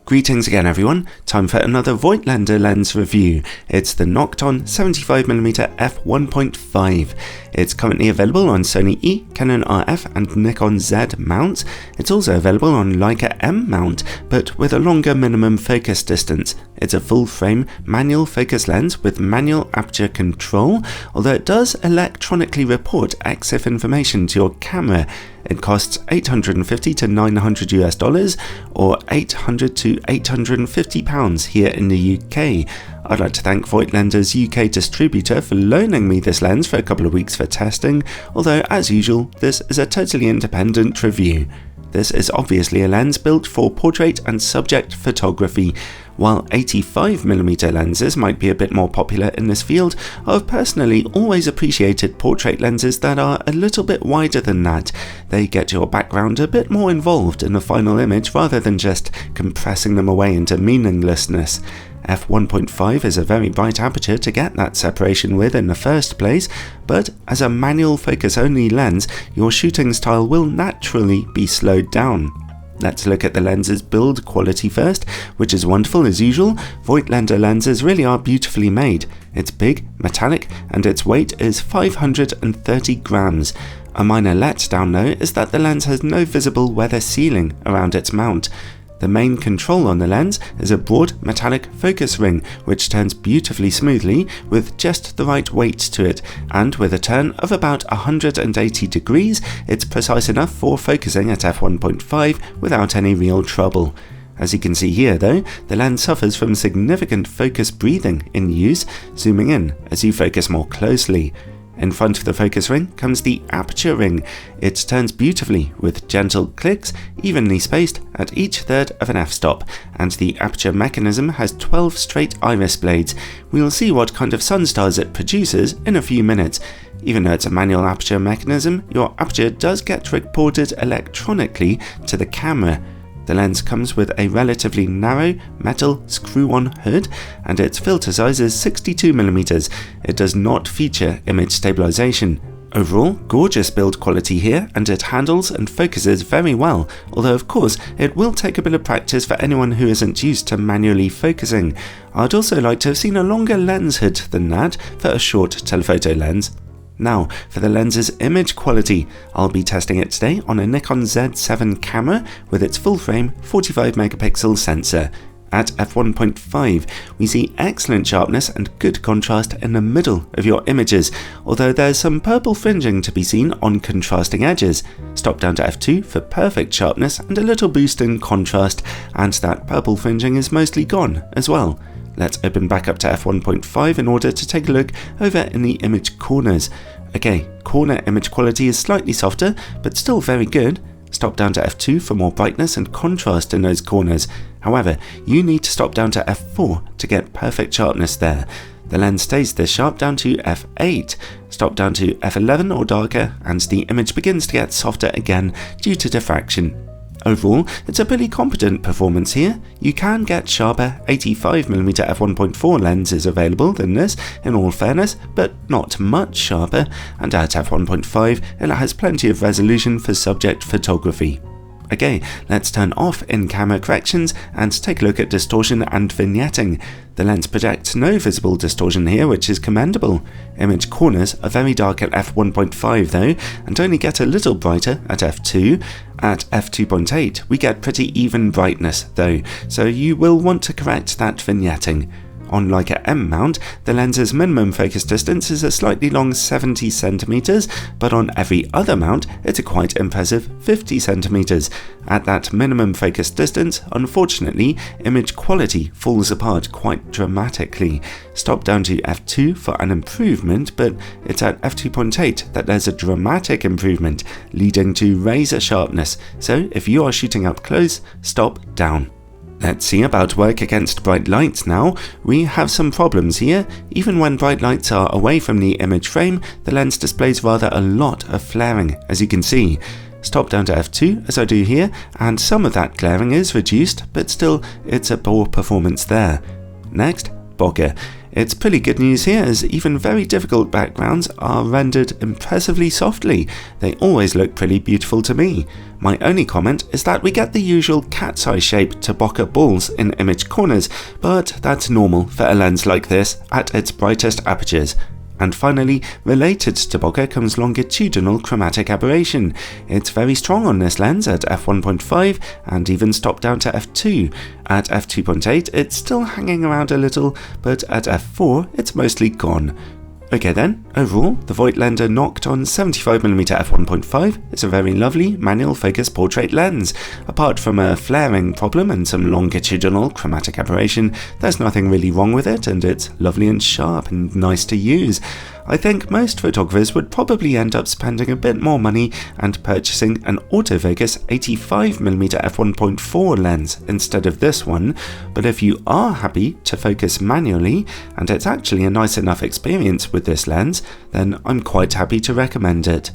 Greetings again everyone, time for another Voigtländer lens review. It's the Nokton 75mm f1.5. It's currently available on Sony E, Canon RF and Nikon Z mounts. It's also available on Leica M mount, but with a longer minimum focus distance. It's a full frame manual focus lens with manual aperture control, although it does electronically report EXIF information to your camera. It costs $850 to $900 US, or £800 to £850 here in the UK. I'd like to thank Voigtlander's UK distributor for loaning me this lens for a couple of weeks for testing, although as usual this is a totally independent review. This is obviously a lens built for portrait and subject photography. While 85mm lenses might be a bit more popular in this field, I've personally always appreciated portrait lenses that are a little bit wider than that. They get your background a bit more involved in the final image rather than just compressing them away into meaninglessness. f1.5 is a very bright aperture to get that separation with in the first place, but as a manual focus only lens, your shooting style will naturally be slowed down. Let's look at the lens's build quality first, which is wonderful as usual. Voigtländer lenses really are beautifully made. It's big, metallic, and its weight is 530 grams. A minor letdown though is that the lens has no visible weather sealing around its mount. The main control on the lens is a broad metallic focus ring which turns beautifully smoothly with just the right weight to it, and with a turn of about 180 degrees it's precise enough for focusing at f1.5 without any real trouble. As you can see here though, the lens suffers from significant focus breathing in use, zooming in as you focus more closely. In front of the focus ring comes the aperture ring. It turns beautifully with gentle clicks, evenly spaced at each third of an f-stop, and the aperture mechanism has 12 straight iris blades. We'll see what kind of sunstars it produces in a few minutes. Even though it's a manual aperture mechanism, your aperture does get reported electronically to the camera. The lens comes with a relatively narrow metal screw-on hood and its filter size is 62mm. It does not feature image stabilization. Overall, gorgeous build quality here, and it handles and focuses very well, although of course it will take a bit of practice for anyone who isn't used to manually focusing. I'd also like to have seen a longer lens hood than that for a short telephoto lens. Now, for the lens's image quality, I'll be testing it today on a Nikon Z7 camera with its full-frame 45MP sensor. At f1.5, we see excellent sharpness and good contrast in the middle of your images, although there's some purple fringing to be seen on contrasting edges. Stop down to f2 for perfect sharpness and a little boost in contrast, and that purple fringing is mostly gone as well. Let's open back up to f1.5 in order to take a look over in the image corners. Okay, corner image quality is slightly softer, but still very good. Stop down to f2 for more brightness and contrast in those corners. However, you need to stop down to f4 to get perfect sharpness there. The lens stays this sharp down to f8. Stop down to f11 or darker, and the image begins to get softer again due to diffraction. Overall, it's a pretty competent performance here. You can get sharper 85mm f1.4 lenses available than this, in all fairness, but not much sharper, and at f1.5 it has plenty of resolution for subject photography. Okay, let's turn off in-camera corrections and take a look at distortion and vignetting. The lens projects no visible distortion here, which is commendable. Image corners are very dark at f1.5 though, and only get a little brighter at f2. At f2.8 we get pretty even brightness though, so you will want to correct that vignetting. On Leica M mount, the lens's minimum focus distance is a slightly long 70cm, but on every other mount it's a quite impressive 50cm. At that minimum focus distance, unfortunately, image quality falls apart quite dramatically. Stop down to f2 for an improvement, but it's at f2.8 that there's a dramatic improvement, leading to razor sharpness, so if you are shooting up close, stop down. Let's see about work against bright lights now. We have some problems here. Even when bright lights are away from the image frame, the lens displays rather a lot of flaring, as you can see. Stop down to f2 as I do here, and some of that glaring is reduced, but still it's a poor performance there. Next, bokeh. It's pretty good news here, as even very difficult backgrounds are rendered impressively softly. They always look pretty beautiful to me. My only comment is that we get the usual cat's eye shape to bokeh balls in image corners, but that's normal for a lens like this at its brightest apertures. And finally, related to bokeh comes longitudinal chromatic aberration. It's very strong on this lens at f1.5 and even stopped down to f2. At f2.8 it's still hanging around a little, but at f4 it's mostly gone. Okay then, overall, the Voigtländer Nokton 75mm f1.5 is a very lovely manual focus portrait lens. Apart from a flaring problem and some longitudinal chromatic aberration, there's nothing really wrong with it, and it's lovely and sharp and nice to use. I think most photographers would probably end up spending a bit more money and purchasing an autofocus 85mm f1.4 lens instead of this one, but if you are happy to focus manually, and it's actually a nice enough experience with this lens, then I'm quite happy to recommend it.